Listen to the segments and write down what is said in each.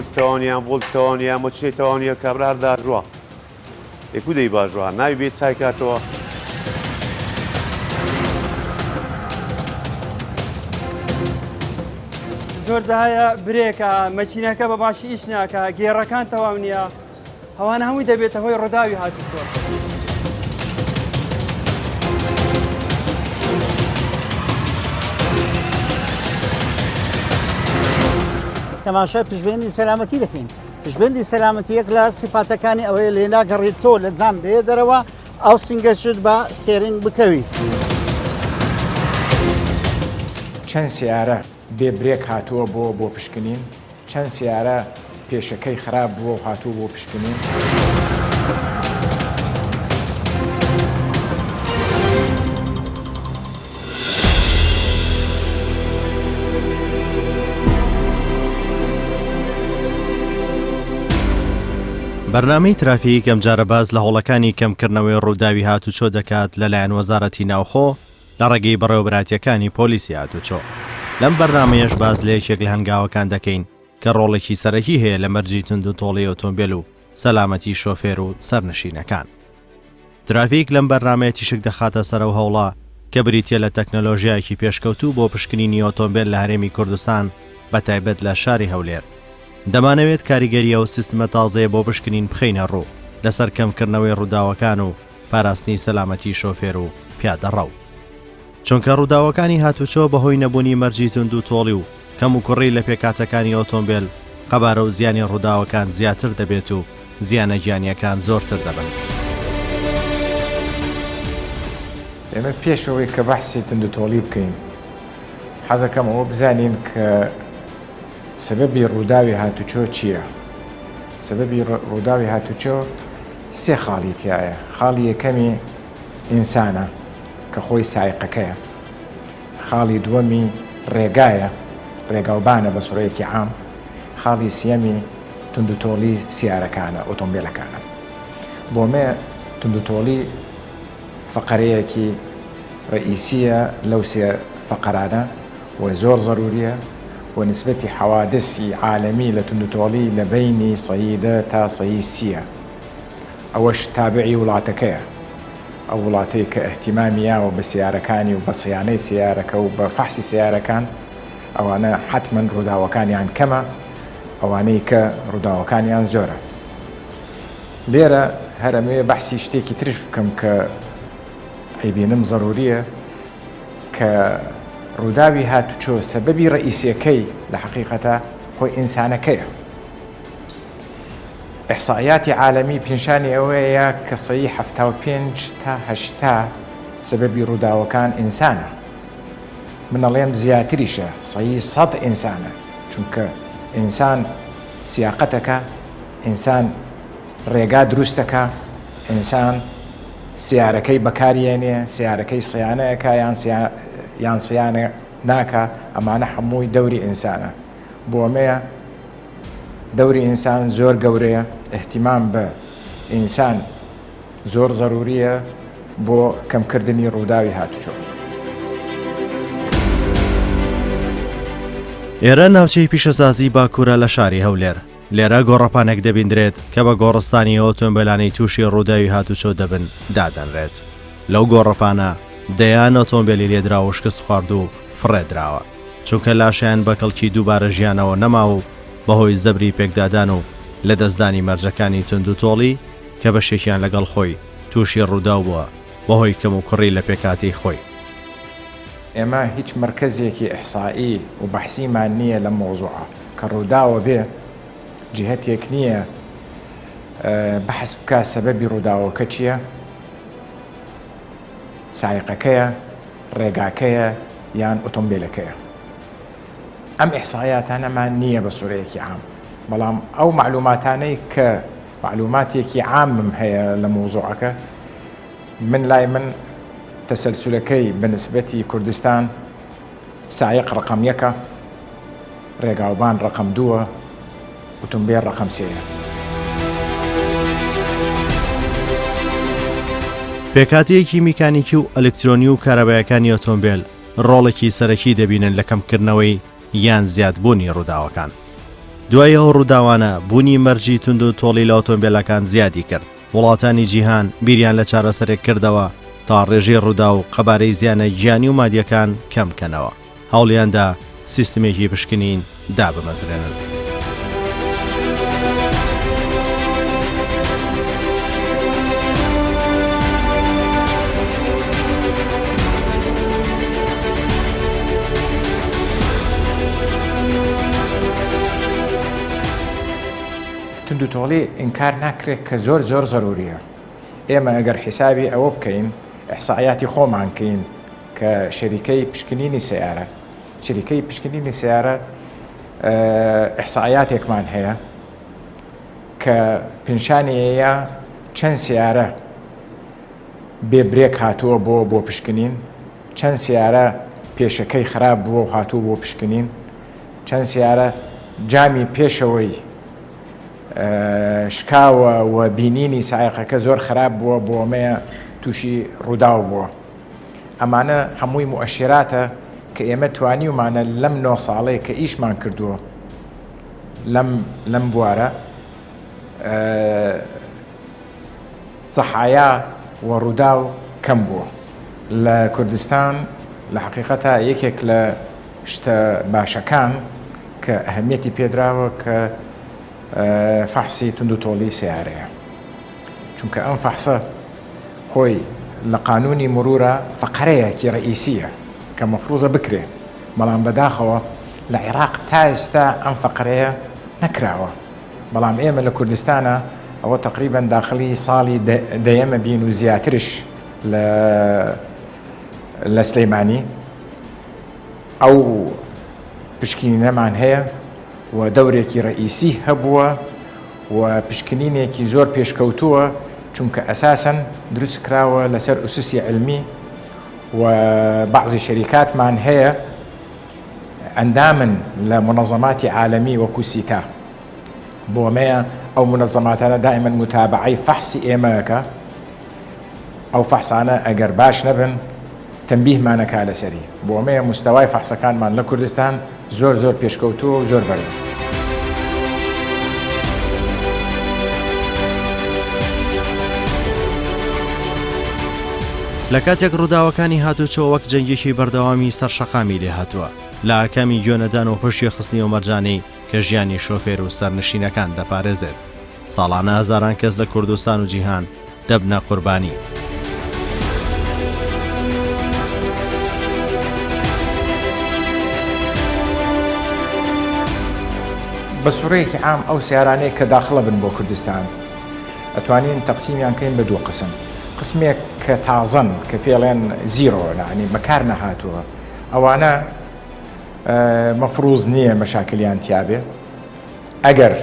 مۆتەوانیان ڤۆڵتەوانیان مەچێتەوانیە کابرار داژوە یەکو دەی باژوە ناوی بێت چای کاتەوە زۆر جاهایە برێکە مەچینەکە بە باشی ئیش ناکە گێڕەکان تەواو نییە ئەوانە هەمووی دەبێتە هۆی ڕۆداوی هاتووە. تەماشای پشتبێنی سەلامەتی دەکەین. پشتبێنی سەلامەتی یەک لە سیفاتەکانی ئەوەیە لێ ناگەڕێت تۆ لە جام بێ دەرەوە ئەو سنگەشت بە ستێرینگ بکەوی. چەند سیارە بێ برێک هاتووە بۆ پشکنین، چەند سیارە پێشەکەی خراپ بووە و هاتووە بۆ پشکنین. بەرنامەی ترافیک ئەم جارە باز لە هەوڵەکانی کەمکردنەوەی ڕووداوی هاتوچۆ دەکات لەلایەن وەزارەتی ناوخۆ لە ڕێگەی بەڕێوەبراتیەکانی پۆلیسی هاتوچۆ. لەم بەرنامەیەش باز لە یەکێک لە هەنگاوەکان دەکەین کە ڕۆڵێکی سەرەکی هەیە لە مەرجی تونند و تۆڵی ئۆتۆمبیل و سەلامەتی شۆفێر و سەرنشینەکان. ترافیک لەم بەرنامەیە تیشک دەخاتە سەر ئەو هەوڵە کە بریتیە لە تەکنەلۆژیایەکی پێشکەوتوو بۆ پشکنینی ئۆتۆمبیل لە هەرێمی کوردستان بەتایبەت لە شاری هەولێر. دەمانەوێت کاریگەریە و سیستمە تازەیە بۆ پشکنین بخەینە ڕوو لەسەر کەمکردنەوەی ڕووداوەکان و پاراستنی سەلامەتی شۆفێر و پیادەڕەو. چونکە ڕووداوەکانی هاتوچۆ بەهۆی نەبوونی مەرجی تونند و تۆڵی و کەم و کوڕی لە پێکاتەکانی ئۆتۆمبیل قەبارە و زیانی ڕووداوەکان زیاتر دەبێت و زیانە گیانیەکان زۆرتر دەبن. ئێمە پێشەوەی کە بەحسی تونند و تۆڵی بکەین حەزەکەمەوە بزانین کە سببی ڕووداوی هاتوچۆ چییە؟ سببی ڕووداوی هاتوچۆ سێ خاڵی تایە. خاڵی یەکەمی ئینسانە کە خۆی سایقەکەیە. خاڵی دووەمی ڕێگایە، ڕێگاوبانە بە سوڕەیەکی عام. خاڵی سیەمی تونند و تۆڵی سیارەکانە، ئۆتۆمبیلەکانە. بۆمێ تونند و تۆڵی فەقەرەیەکی ڕئیسیە لەو سێ فەقەرانە و زۆر ضروریە ونسبة حوادث عالمي لتندوتولي لبيني صيدة تا صيسية أوش تابعي ولاتكية أو ولاتيك اهتمامية وبسيارة كاني وبصياني سيارة وبفحص سيارة كان أو أنا حتما ردا وكاني عن كما أو أنيك ردا وكاني عن زورة ليرة هرمي بحثي اشتيكي ترشف كم ك أي بينم ضرورية ك ڕووداوی هاتوچۆ سەبەبی ڕئیسیەکەی لە حەقیقەتە خۆی ئینسانەکەیە. ئیحسائیاتی عالەمی پیشانی ئەوەیە کە سەیی 75 تا 80 سەبەبی ڕووداوەکان ئینسانە. منەڵێم زیاتریشە، سەیی 100 ئینسانە، چونکە ئینسان سیاقەتەکە، ئینسان ڕێگا دروستەکە، ئینسان سیارەکەی بەکارێنێ، سیارەکەی سیانەیەکە یان سیانە ناکە، ئەمانە هەمووی دەوری ئینسانە. بۆمەیە دەوری ئینسان زۆر گەورەیە، احتیمام بە ئینسان زۆر ضروریە بۆ کەمکردنی ڕووداوی هاتوچۆ. ئێرە ناوچەی پیشەسازی باکوورە لە شاری هەولێر. لێرە گۆڕەپانێک دەبیندرێت کە بە گۆڕستانی ئۆتۆمبیلانەی تووشی ڕووداوی هاتوچۆ دەبن دادەنرێت. لەو گۆڕەپانە دەیان ئۆتۆمبیلی لێدرا و شکست خوارد و فڕێدراوە، چونکە لاشیان بە کەڵکی دووبارە ژیانەوە نەما و بەهۆی زەبری پێکدادان و لە دەستدانی مەرجەکانی تونند و تۆڵی کە بەشێکیان لەگەڵ خۆی تووشی ڕووداو بووە بەهۆی کەم و کوڕی لە پێکاتی خۆی. ئێمە هیچ مرکزێکی ئیحسائی و بەحسیمان نییە لە مۆزوعە کە ڕووداوە بێ جهتێک نییە بەحس بکە سەبەبی ڕووداوەکە چییە، سایقەکەیە، ڕێگاکەیە یان ئۆتۆمبیلەکەیە. ئەم ئیحسایاتانەمان نییە بە سوورەیەکی عام، بەڵام ئەو معلوماتانەی کە معلوماتێکی عامم هەیە لە مۆزوعەکە من لای من تەسەلسولەکەی بەنسبەتی کوردستان سایق ڕقم 1، ڕێگاوبان ڕقم 2، ئۆتۆمبیل ڕقم 3. پێکاتیەکی میکانیکی و ئەلکترۆنی و کارەبایەکانی ئۆتۆمبیل ڕۆڵێکی سەرەکی دەبینن لە کەمکردنەوەی یان زیادبوونی ڕووداوەکان. دوای ئەو ڕووداوانە بوونی مەرجی تونند و تۆڵی لە ئۆتۆمبیلەکان زیادی کرد. وڵاتانی جیهان بیریان لە چارەسەرێک کردەوە تا ڕێژەی ڕوودا و قەبارەی زیانە گیانی و مادیەکان کەم بکەنەوە. هەوڵیاندا سیستمێکی پشکنین دابمەزرێنن. تند و تۆڵی ئینکار ناکرێت کە زۆر زۆر زەروریە. ئێمە ئەگەر حیسابی ئەوە بکەین ئەحسایاتی خۆمان کەین کە شەریکەی پشکنینی سیارە شەریکەی پشکنینی سیارە ئەحسایاتێکمان هەیە کە پیشانەیە چەند سیارە بێبرێک هاتووە بۆ پشکنین، چەند سیارە پێشەکەی خراپ بووە و هاتووە بۆ پشکنین، چەند سیارە جامی پێشەوەی شکاوە و بینینی سایقەکە زۆر خراپ بووە بۆ ئەمەیە تووشی ڕووداو بووە. ئەمانە هەمووی مؤشراتە کە ئێمە توانیومانە لەم 9 ساڵەیە کە ئیشمان کردووە لەم بوارە زەحایا و ڕووداو کەم بووە. لە کوردستان لە حقیقەتە یەکێک لە شتە باشەکان کە ئەهەمیەتی پێدراوە کە فەحسی تند و تۆڵی سیارەیە، چونکە ئەم فەحسە خۆی لە قانونی مرورە فەقەرەیەکی ڕئیسیە کە مەفروضە بکرێ، بەڵام بەداخەوە لە عێراق تا ئێستا ئەم فەقەرەیە نەکراوە. بەڵام ئێمە لە کوردستانە ئەوە تقریباً داخلی ساڵی دەیەمە بین و زیاترش لە سلەیمانی ئەو پشکنینەمان هەیە و دەورێکی ڕئیسی هەبووە و پشکنینێکی زۆر پێشکەوتووە، چونکە ئەساساً دروست کراوە لەسەر ئوسوسی علمی و بەعضی شەریکاتمان هەیە ئەندامن لە منەظەماتی عالەمی وەکو سیتا. بۆ ئەمەیە ئەو منەظەماتانە دائیماً متابعەی فەحسی ئێمەکە. ئەو فەحسانە ئەگەر باش نەبن تەنبیهمانەکا لەسەری. بۆ ئەمەیە مستەوای فەحسەکانمان لە کوردستان زۆر زۆر پێشکەوتووە و زۆر بەرزە. لە کاتێک ڕووداوەکانی هاتوچۆ وەک جەنگێکی بەردەوامی سەرشەقامی لێ هاتووە لە ئاکامی گوێنەدان و پشتی خستنی و مەرجانەی کە ژیانی شۆفێر و سەرنشینەکان دەپارێزێت. ساڵانە هەزاران کەس لە کوردستان و جیهان دەبنە قوربانی. بە سوڕەیەکی عام ئەو سیارانەیە کە داخڵە بن بۆ کوردستان ئەتوانین تەقسیمیان کەین بە 2 قسم. قسمێک کە تازەن کە پێڵێن زیرۆ، یعنی بەکار نەهاتووە، ئەوانە مەفروض نییە مەشاکلیان تیابێ. ئەگەر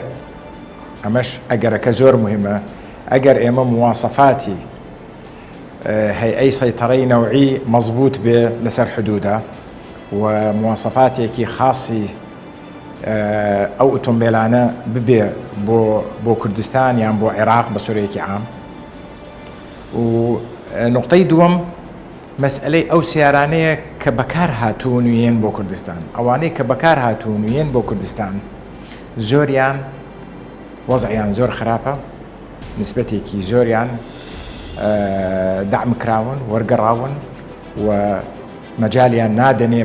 ئەمەش ئەگەرەکە زۆر مهمە، ئەگەر ئێمە مواسەفاتی هەیئەی سەیطەرەی نەوعی مەزبوط بێ لەسەر حدوودا و مواسەفاتێکی خاصی ئەو ئۆتۆمبیلانە ببێ بۆ کوردستان یان بۆ عێراق بە سوورەیەکی عام. و نقطەی دووەم مەسئلەی ئەو سیارانەیە کە بەکار هاتوون و یێن بۆ کوردستان. ئەوانەی کە بەکار هاتوون و یێن بۆ کوردستان زۆریان وەزعیان زۆر خراپە، نسبەتێکی زۆریان دعم کراون وەرگەڕاون و مەجالیان نادەنێ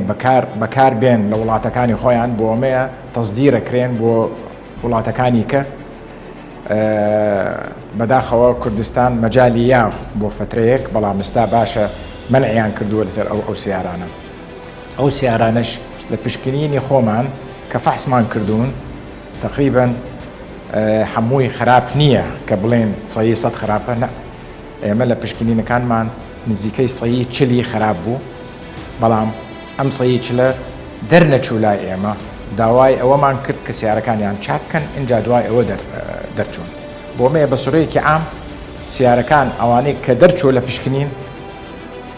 بەکار بێن لە وڵاتەکانی خۆیان، بۆ ئەمەیە تەصدیرەکرێن بۆ وڵاتەکانی کە بەداخەوە کوردستان مەجالی یا بۆ فترەیەک، بەڵام ئێستا باشە منعیان کردووە لەسەر ئەو سیارانە. ئەو سیارانش لە پشکنینی خۆمان کە فەحسمان کردوون تقریباً هەمووی خراپ نییە کە بڵێن سەیی 100 خراپە، نە. ئێمە لە پشکنینەکانمان نزیکەی سەیی 40 خراپ بوو، بەڵام ئەم سەیی 40 دەرنەچوو لای ئێمە. داوای ئەوەمان کرد کە سیارەکانیان چاک بکەن، ئینجا دوای ئەوە دەرچوون. بۆ مەیە بە سوورەیەکی عام سیارەکان ئەوانەی کە دەرچوو لە پشکنین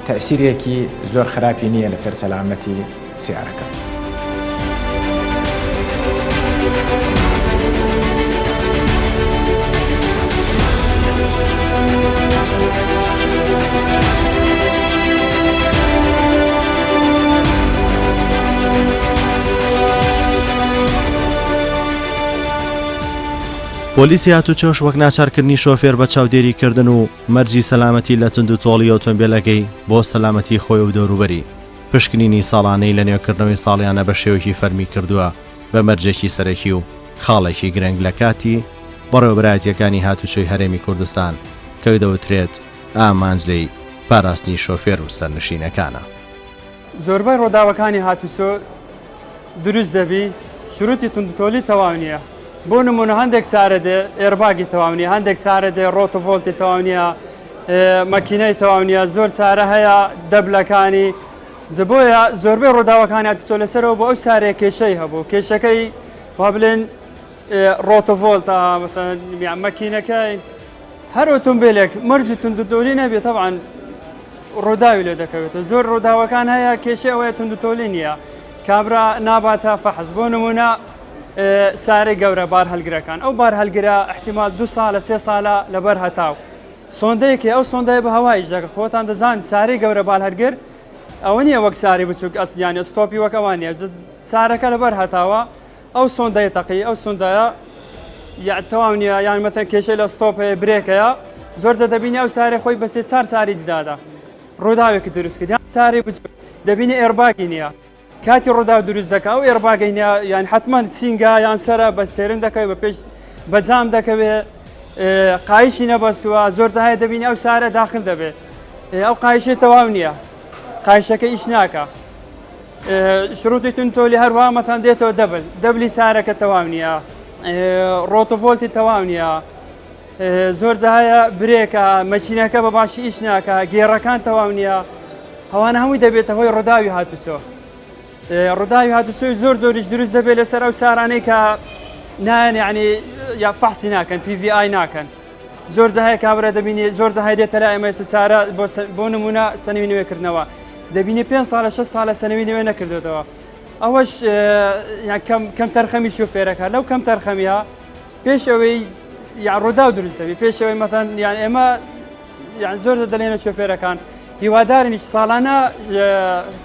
تەئسیرێکی زۆر خراپی نییە لەسەر سەلامەتی سیارەکە. پۆلیسی هاتوچۆش وەک ناچارکردنی شۆفێر بە چاودێریکردن و مەرجی سەلامەتی لە تند و تۆڵی ئۆتۆمبیلەکەی بۆ سەلامەتی خۆی و دەوروبەری پشکنینی ساڵانەی لە نێوکردنەوەی ساڵیانە بە شێوەکی فەرمی کردووە بە مەرجێکی سەرەکی و خاڵێکی گرنگ لە کاتی بەڕێوەبرایەتیەکانی هاتوچۆی هەرێمی کوردستان کەوی دەوترێت ئامانجلەی پاراستنی شۆفێر و سەرنشینەکانە. زۆربەی ڕۆداوەکانی هاتوچۆ دروست دەبی شروعی توندتۆلی تەواو نییە. بۆ نمونە هەندێک سارە دێ ئێرباگی تەواو نیە، هەندێک سارە دێ ڕۆتۆڤۆلتی تەواو نیە، مەکینەی تەواو نیە، زۆر سارە هەیە دەبلەکانی بۆیە زۆربەی ڕۆداوەکانی هاتوچۆ لەسەرەوە بۆ ئەو سارەیە کێشەی هەبوو. کێشەکەی وا بڵێن ڕۆتۆڤۆلتە مەکینەکەی هەر ئۆتۆمبیلێک مەرجی توندتۆلی نەبێت تەبعاً ڕۆداوی لێ دەکەوێتە. زۆر ڕۆداوەکان هەیە کێشەی ئەوەیە توندتۆلی نییە، کابرا ناباتە فەحز. بۆ نمونە سارەی گەورە بار هەلگرەکان، ئەو بار هەلگرە احتیمال 2 ساڵە 3 ساڵە لەبەر هەتاو سۆندەیەکی ئەو سۆندای بە هەوایش دەکە. خۆتان دەزان سارەی گەورە بار هەرگر ئەوە نییە وەک ساری بچووک ئەسیانی ئەستۆپی وەک ئەوان نیە، سارەکە لەبەر هەتاوە ئەو سۆندای تەقی ئەو سۆندایە تەواو نییە، یان مەثەن کێشەی لە ستۆپەیە برێکەیە زۆرجە دەبینی ئەو سارێ خۆی بە 3-4 ساری دیدادا ڕۆداوێکی دروست کرد، یان ساری بچووک دەبینی ئێرباگی نییە کاتی ڕۆدا دروست دەکە ئەو ئێرباگەی نییە، یان حتمما سینگا یان سەرە بە ستێرن دەکەوێت بە پێش بەجام دەکەوێت قایشی نەبەستووە زۆرجە هەیە دەبینی ئەو سارە داخل دەبێت ئەو قایشی تەواو نییە، قایشەکە ئیش ناکە. شروعی توندتۆلی هەروە مەثەن دێتەوە دەبلی سارەکە تەواو نییە، ڕۆتۆڤۆلتی تەواو نییە، زۆرجە هەیە برێکە مەکینەکە بە باشی ئیش ناکە، گێڕەکان تەواو نییە. ئەوانە هەمووی دەبێتە هۆی ڕۆداوی هاتوچۆ. ڕۆداوی هاتوچۆی زۆر زۆریش دروست دەبێت لەسەر ئەو سارانەی کە نایەن یعنی یا فەحسی ناکەن PVI ناکەن. زۆرجە هەیە کابرا دەبینی زۆرجە هەیە دێتە لای ئێمە سارە بۆ نمونە سەنوی نوێکردنەوە دەبینی 5 ساڵە 6 ساڵە سەنوی نوێ نەکردێتەوە. ئەوەش کەم تەرخەمی شوفێرەکە لەو کەم تەرخەمیە پێش ئەوەی ڕۆدا دروست دەبی پێش ئەوەی مەثەن یان ئێمە یان زۆر دەڵێنە شوفێرەکان هیوادارنیش ساڵانە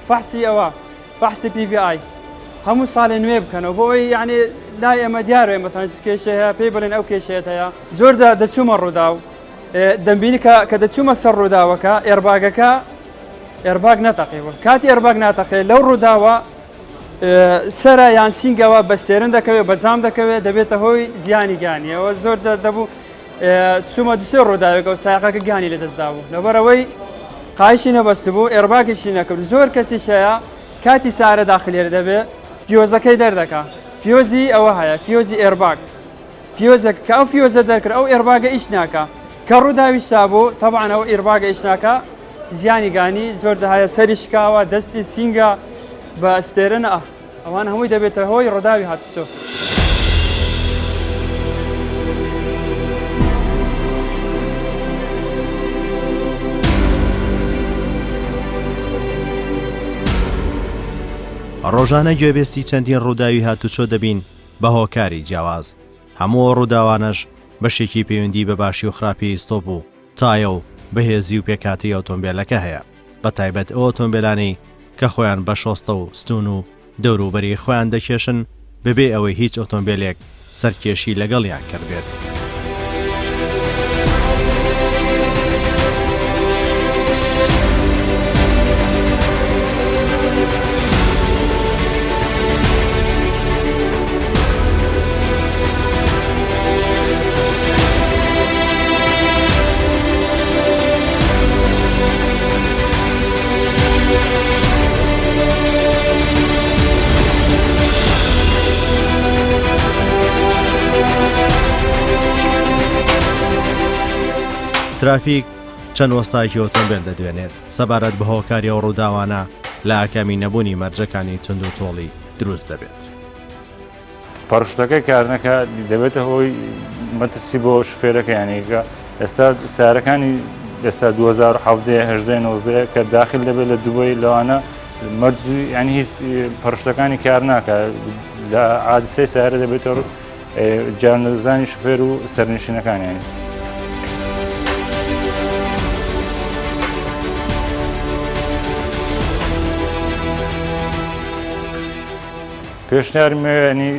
فەحسی ئەوە فەحسی PVI هەموو ساڵی نوێ بکەنەوە بۆ ئەوەی یعنی لای ئێمە دیارێ مەثەن کێشە هەیە پێی بڵێن ئەو کێشەیەت هەیە. زۆرجا دەچوومە ڕووداو دەمبینی کە دەچوومە سەر ڕووداوەکە ئێرباگەکە ئێرباگ نەتەقیوە، کاتی ئێرباگ ناتەقێ لەو ڕووداوە سەرە یان سینگەوە بەستێرن دەکەوێت بەجام دەکەوێت دەبێتە هۆی زیانی گانیەوە. زۆرجە دەبوو چوومە دوسێ ڕووداوێکەوە سایقەکە گانی لەدەستدا بوو لەبەرەوەی قایشی نەبەست بوو ئێرباگیشی نەکرد. زۆر کەسیش هەیە کاتی سارە داخلێر دەبێت فیۆزەکەی دەردەکە، فیۆزی ئەوە هەیە فیۆزی ئێرباگ فیۆزێک کە ئەو فیۆزە دەرکرد ئەو ئێرباگە ئیش ناکە کە ڕووداویشتا بوو تەبعاً ئەو ئێرباگە ئیش ناکە زیانی گانی زۆرجە هەیە سەری شکاوە دەستی سینگە بە ئەستێرن ئەوان هەمووی دەبێتە هۆی ڕۆداوی هاتوچۆ. ڕۆژانە گوێبێستی چەندین ڕووداوی هاتوچۆ دەبین بە هۆکاری جیاواز. هەموو ڕووداوانەش بەشێکی پەیوەندی بە باشی و خراپی ئیستۆپ و تایە و بەهێزی و پێکاتی ئۆتۆمبیلەکە هەیە، بە تایبەت ئەو ئۆتۆمبیلانەی کە خۆیان بە شۆستە و ستون و دەوروبەری خۆیان دەکێشن بەبێ ئەوەی هیچ ئۆتۆمبیلێک سەرکێشی لەگەڵیان کردبێت. ترافیک چەند وەستایەکی ئۆتۆمبیل دەدوێنێت سەبارەت بە هۆکاری ئەو ڕووداوانە لە ئاکامی نەبوونی مەرجەکانی تند و تۆڵی دروست دەبێت. پەڕشتەکەی کارنەکە دەبێتە هۆی مەترسی بۆ شفێرەکە یانیکە ئێستا سارەکانی ئێستا 2017 کە داخل دەبێت لە دوبەی لەوانە مەرجی ینی هیچ پەڕشتەکانی کار ناکە لە عادسەی سارە دەبێتەوە جانزانی شفێر و سەرنشینەکانیانی. پێشنیارم ینی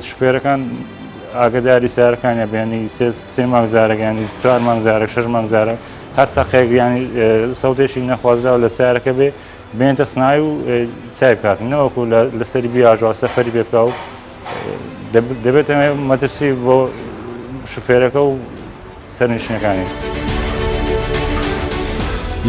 شفێرەکان ئاگداری سیارەکانیان بێنی سێ مانگ زارەکانی 4 مانگ زارێک 6 مانگ زارە هەر تەقێک ینی سەودێکی نەخوازراوە لە سیارەکە بێ بێنتە سنای و چای بکات نەوەکو لەسەری بیاژەوە سەفەری پێ بکە و دەبێت ئەمە مەترسی بۆ شوفێرەکە و سەرنشینەکانی.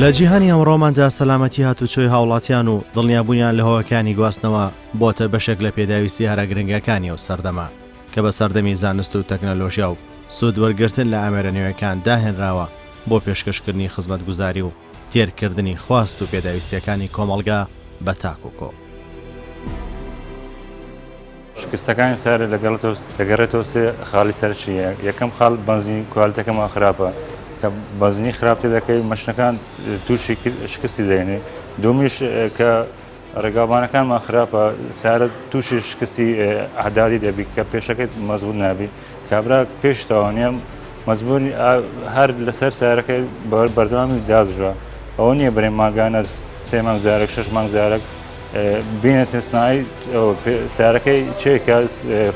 لە جیهانی ئەمڕۆماندا سەلامەتی هاتوچۆی هاوڵاتیان و دڵنیابوونیان لە هۆیەکانی گواستنەوە بۆتە بەشێک لە پێداویستی هەرە گرنگەکانی ئەو سەردەما کە بە سەردەمی زانست و تەکنەلۆژیا و سوودوەرگرتن لە ئامێرەنەوەکان داهێنراوە بۆ پێشکەشکردنی خزمەتگوزاری و تێرکردنی خواست و پێداویستیەکانی کۆمەڵگا بە تاکوکۆ. شکستەکانی سەر دەگەڕێتەوە سێ خاڵی سەرچیە یەکەم خاڵ بنزین کوالتەکەمان خراپە کە بەنزینی خراپ تێ دەکەی مەشنەکان تووشی شکستی دێنێ دومیش کە ڕێگابانەکانمان خراپە سارە تووشی شکستی عدادی دەبی کە پێشەکەیت مەزبوط نابی کابرا پێشتەوە نیە مەزبوری هەر لەسەر سارەکەی بەردەوامی دادژوە ئەوە نییە بەرێ ماگانە 3 مانگ زارێک 6 مانگ زارێک بینێتە سنایی سارەکەی چێکە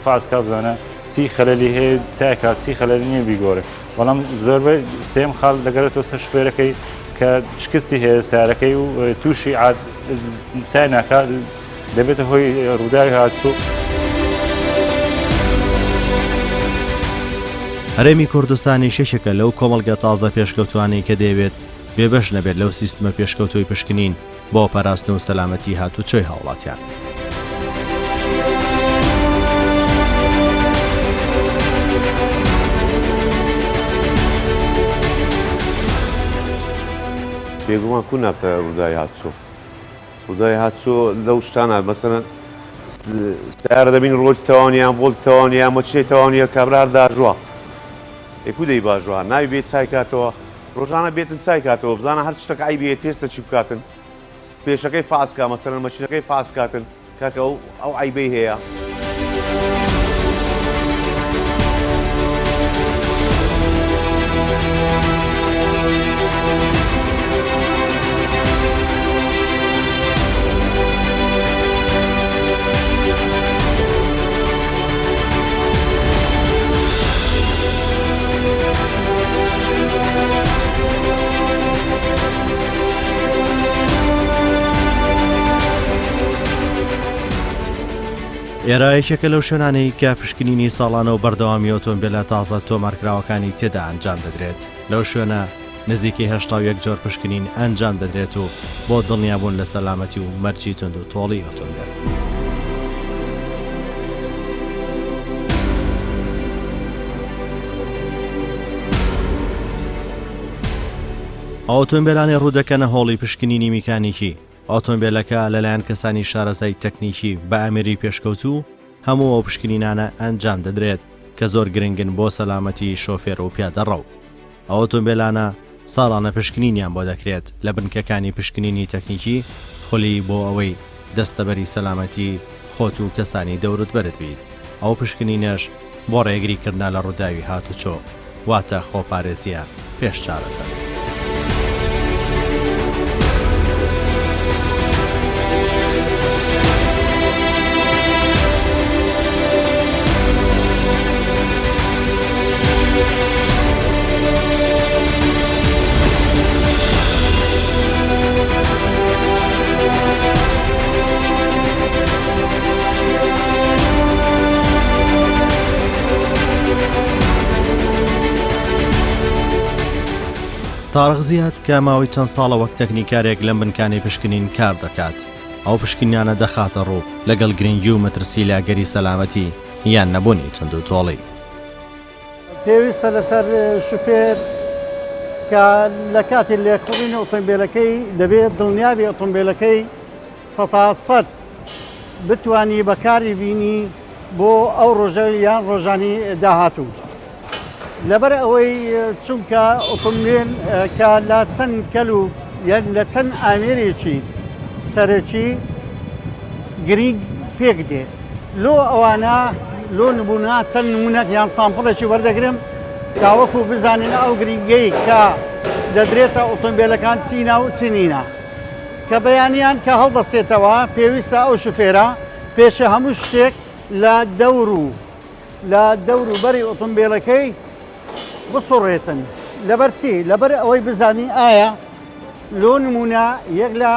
فاسکا بزانە سی خەلەلی هەیە چاکات سی خەلەلی نییە بیگۆڕێ بەڵام زۆربەی سێم خاڵ دەگەرێتەوە سەر شوفێرەکەی کە شکستی هەیە سارەکەی و تووشی چای ناکات دەبێتە هۆی ڕووداوی هاتوچۆ. هەرێمی کوردستانی شەشێکە لەو کۆمەڵگە تازە پێشکەوتوانەی کە دەیەوێت بێبەش نەبێت لەو سیستمە پێشکەوتوی پشکنین بۆ پاراستن و سەلامەتی هاتوچۆی هاوڵاتیان. بێگومان کو نابتە ڕووداوی هاتوچۆ ڕووداوی هاتوچۆ لەو شتانە مەسەڵەن سیارە دەبین ڕۆڵی تەوانیان ڤۆڵتی تەوانیان مەچێ تەوانیە کابرا داژووە ئێکو دەی باژووە ناوی بێت چای کاتەوە ڕۆژانە بێتن چای کاتەوە بزانە هەر شتێک ئایبێت تێستە چی بکاتن پێشەکەی فاسکا مەسەڵەن مەشینەکەی فاسکاتن کاکە ئەو ئایبەی هەیە. ئێرایەکێکە لەو شوێنانەی کە پشکنینی ساڵانە و بەردەوامی ئۆتۆمبیلە تازە تۆمارکراوەکانی تێدا ئەنجام دەدرێت لەو شوێنە نزیکی 81 جۆر پشکنین ئەنجام دەدرێت و بۆ دڵنیابوون لە سەلامەتی و مەرجی تند و تۆڵی ئۆتۆمبیل. ئۆتۆمبیلانی ڕوودەکەنە هۆڵی پشکنینی میکانیکی ئۆتۆمبیلەکە لەلایەن کەسانی شارەزای تەکنیکی بە ئامێری پێشکەوتوو هەموو ئەو پشکنینانە ئەنجام دەدرێت کە زۆر گرنگن بۆ سەلامەتی شۆفێر و پیادەڕەو. ئۆتۆمبیلانە ساڵانە پشکنینیان بۆ دەکرێت لە بنکەکانی پشکنینی تەکنیکی خولی بۆ ئەوەی دەستەبەری سەلامەتی خۆت و کەسانی دەورت بەرت بیت. ئەو پشکنینەش بۆ ڕێگریکردنا لە ڕووداوی هاتوچۆ واتە خۆپارێزیە پێش چارەسەر. تارق زیاد کە ماوەی چەند ساڵە وەک تەکنیکارێک لەم بنکانی پشکنین کار دەکات ئەو پشکنیانە دەخاتە ڕوو لەگەڵ گرنگی و مەترسی لاگەری سەلامەتی یان نەبوونی تند و تۆڵی. پێویستە لەسەر شوفێر کە لە کاتی لێکوڵینی ئۆتۆمبیلەکەی دەبێت دڵنیابی ئۆتۆمبیلەکەی 100% بتوانی بەکاری بینی بۆ ئەو ڕۆژە یان ڕۆژانی داهاتوو. لەبەر ئەوەی چونکە ئۆتۆمبیل کە لە چەند کەل و یان لە چەند ئامێرێکی سەرەکی گرنگ پێک دێ لۆ ئەوانە لۆ نمونە چەند نمونەت یان سامپڵێکی وەردەگرم تاوەکو بزانین ئەو گرنگەی کە دەدرێتە ئۆتۆمبیلەکان چینە و چینینە کە بەیانیان کە هەڵدەستێتەوە پێویستە ئەو شوفێرە پێشە هەموو شتێک لە دەور و لە دەور و بەری ئۆتۆمبیلەکەی بسوڕێتن لەبەرچی لەبەر ئەوەی بزانی ئایا لۆ نمونە یەک لە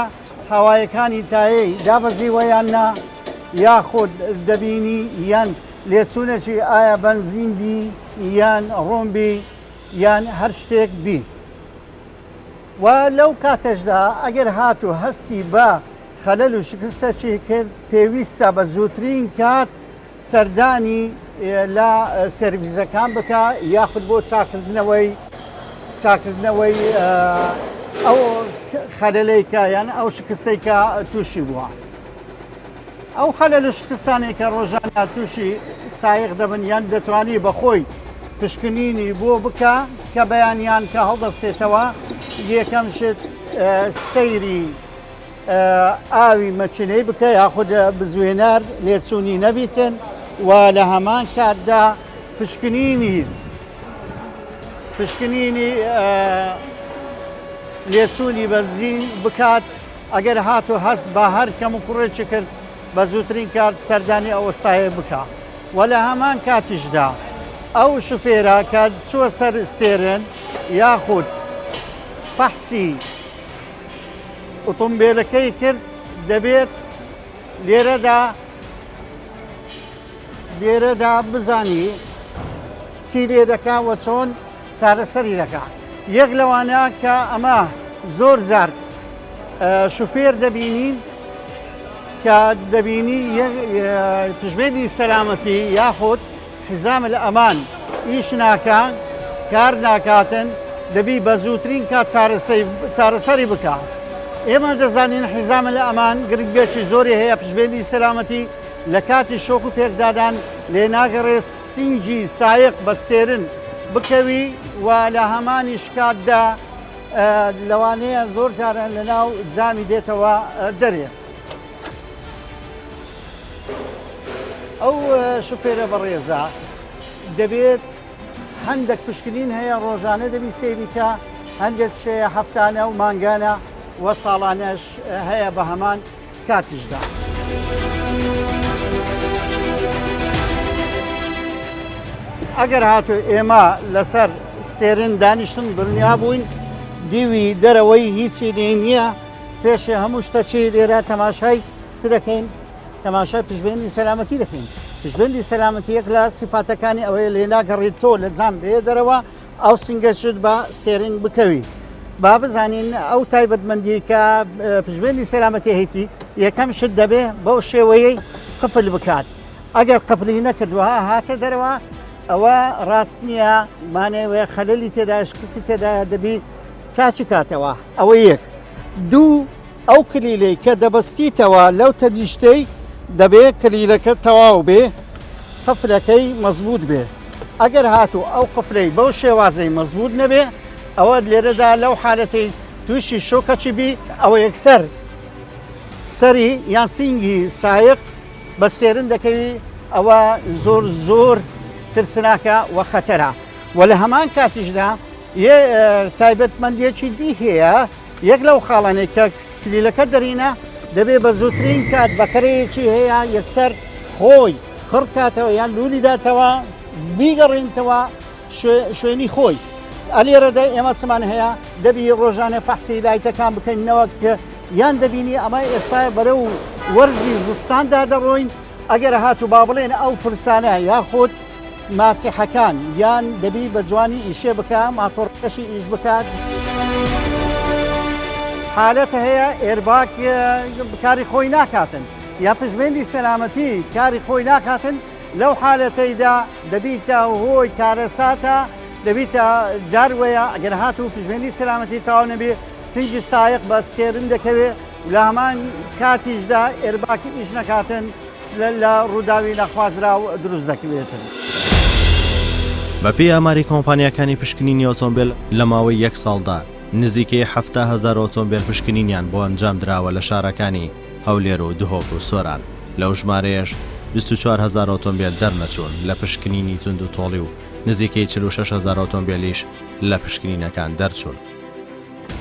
هاوایەکانی تایەی دابەزیوە یان نا یاخود دەبینی یان لێچوونەکی ئایا بەنزین بی یان ڕۆم بی یان هەر شتێک بی و لەو کاتەشدا ئەگەر هاتو هەستی بە خەلەل و شکستەکی کرد پێویستە بە زووترین کات سەردانی لە سەرویزەکان بکە یاخود بۆ چاکردنەوەی ئەو خەلەلەیکە یان ئەو شکستەیکە تووشی بووە. ئەو خەلەل و شکستانێک کە ڕۆژانە تووشی سایق دەبن یان دەتوانی بەخۆی پشکنینی بۆ بکە کە بەیانیان کە هەڵدەستێتەوە یەکەم شت سەیری ئاوی مەچنەی بکە یاخود بزوێنەر لێچوونی نەبیتن و لە هەمان کاتدا پشکنینی لێچوونی بەنزین بکات ئەگەر هاتو هەست بە هەر کەم و کوڕێکی کرد بە زووترین کات سەردانی ئەوەستایە بکە و لە هەمان کاتیشدا ئەو شوفێرە کە چووە سەر ستێرن یاخود فەحسی ئۆتۆمبیلەکەی کرد دەبێت لێرەدا بزانی چی لێ دەکا و چۆن چارەسەری دەکا. یەک لەوانە کە ئەمە زۆر جار شوفێر دەبینین کە دەبینی پشمێنی سەلامەتی یاخود حیزام الئەمان ئیش ناکان کار ناکاتن دەبی بە زووترین کات چارەسەری بکە. ئێمە دەزانین حیزام الئەمان گرنگێکی زۆری هەیە پشمێنی سەلامەتی لە کاتی شۆک و پێکدادان لێ ناگەڕێ سینگی سایق بەستێرن بکەوی و لە هەمانیش کاتدا لەوانەیە زۆر جارە لە ناو جامی دێتەوە دەرێ. ئەو شوفێرە بەڕێزە دەبێت هەندێک پشکنین هەیە ڕۆژانە دەبی سەیریکە هەندێک شەیە هەفتانە و مانگانە و ساڵانەش هەیە بە هەمان کاتیشدا. ئەگەر هاتو ئێمە لەسەر ستێرن دانیشتن دڵنیا بووین دیوی دەرەوەی هیچی لێ نییە پێشێ هەموو شتەچی لێرە تەماشای چ دەکەین تەماشای پشبێنی سەلامەتی دەکەین. پشبێنی سەلامەتی یەک لە سیفاتەکانی ئەوەیە لێ ناگەڕێت تۆ لە جام بێ دەرەوە ئەو سنگەشت بە ستێرنگ بکەوی. با بزانین ئەو تایبەتمەندی کە پشبێنی سەلامەتی هەیەی یەکەم شت دەبێ بەو شێوەیەی قفل بکات. ئەگەر قفلی نەکردوها هاتە دەرەوە ئەوە ڕاست نییە مانەوێ خەلەلی تێدا شکستی تێدا دەبی چاچی کاتەوە. ئەوە یەک. دوو ئەو کلیلەی کە دەبەستیتەوە لەو تەنیشتەی دەبێت کلیلەکە تەواو بێ قفلەکەی مەزبوط بێ. ئەگەر هاتو ئەو قفلەی بەو شێوازەی مەزبوط نەبێ ئەوە لێرەدا لەو حالەتەی تووشی شۆکەچی بی ئەوە یەکسەر سەری یان سینگی سایق بەستێرن دەکەوی ئەوە زۆر ترسناکە و خەتەرە. و لە هەمان کاتیشدا تایبەتمەندیەکی دی هەیە یەک لەو خاڵانێک کە کلیلەکە دەرینە دەبێت بە زووترین کات بەکەرەیەکی هەیە یەکسەر خۆی خڕکاتەوە یان لولی داتەوە بیگەڕێنتەوە شوێنی خۆی. ئەلێرەدا ئێمە چمان هەیە دەبی ڕۆژانە فەحسی لایتەکان بکەینەوە کە یان دەبینی ئەمە ئێستا بەرە و وەرزی زستاندا دەڕۆین ئەگەر هاتو با بڵێن ئەو فرسانە یاخود ماسیحەکان یان دەبی بە جوانی ئیشێ بکە ماتۆڕەکەشی ئیش بکات. حالەتە هەیە ئێرباک کاری خۆی ناکاتن یا پشمێنی سەلامەتی کاری خۆی ناکاتن لەو حالەتەیدا دەبیتە هۆی کارەساتە دەبیتە جاروەیە ئەگەر هاتو پشمێنی سەلامەتی تاوا نەبێ سینگی سایق بە سێرن دەکەوێ لە هەمان کاتیشدا ئێرباکی ئیش نەکاتن لە ڕووداوی نەخوازرا و دروست دەکەوێتن. بەپێی ئاماری کۆمپانیەکانی پشکنینی ئۆتۆمبیل لە ماوەی یەک ساڵدا نزیکەی 7,000 ئۆتۆمبیل پشکنینیان بۆ ئەنجام دراوە لە شارەکانی هەولێر و دهۆک و سۆران. لەو ژمارەیەش 24,000 ئۆتۆمبیل دەرنەچوون لە پشکنینی تند و تۆڵی و نزیکەی 46,000 ئۆتۆمبیلیش لە پشکنینەکان دەرچوون.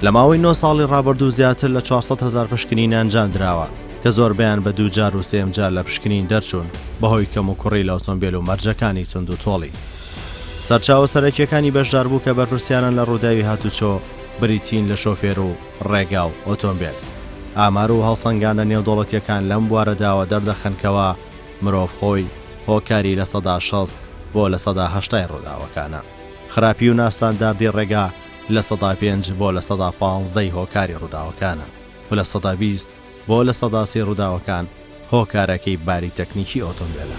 لە ماوەی 9 ساڵی ڕابردوو زیاتر لە 400,000 پشکنین ئەنجام دراوە کە زۆربیان بە دووجار و سێم جار لە پشکنین دەرچوون بەهۆی کەم و کوڕی لە ئۆتۆمبیل و مەرجەکانی چند و تۆڵی. سەرچاوە سەرەکیەکانی بەشدار بوو کە بەرپرسیانن لە ڕووداوی هاتوچۆ بریتین لە شۆفێر و ڕێگا و ئۆتۆمبیل. ئامار و هەڵسەنگانە نێودوڵەتیەکان لەم بوارەداوە دەردەخەنکەوە مرۆڤ خۆی هۆکاری لە 60 بۆ لە 80 ڕووداوەکانە. خراپی و ناستانداردی ڕێگا لە 5 بۆ لە 15 هۆکاری ڕووداوەکانە و لە 120 بۆ لە 130 ڕووداوەکان هۆکارەکەی باری تەکنیکی ئۆتۆمبیلە.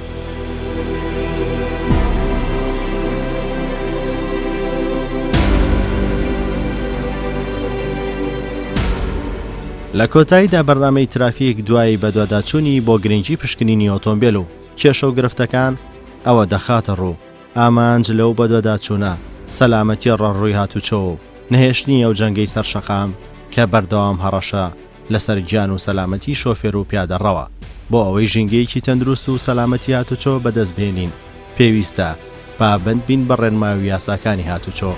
لە کۆتاییدا بەرنامەی ترافیک دوایی بە دواداچوونی بۆ گرنگی پشکنینی ئۆتۆمبیل و کێشە و گرفتەکان ئەوە دەخاتە ڕوو ئامانج لەو بە دواداچوونە سەلامەتی ڕەڕووی هاتوچۆ و نەهێشتنی ئەو جەنگەی سەرشەقام کە بەردەوام هەڕەشە لەسەر گیان و سەلامەتی شۆفێر و پیادەڕەوە. بۆ ئەوەی ژینگەیەکی تەندروست و سەلامەتی هاتوچۆ بەدەستبێنین پێویستە پابند بین بە ڕێنماوی یاساکانی هاتوچۆ.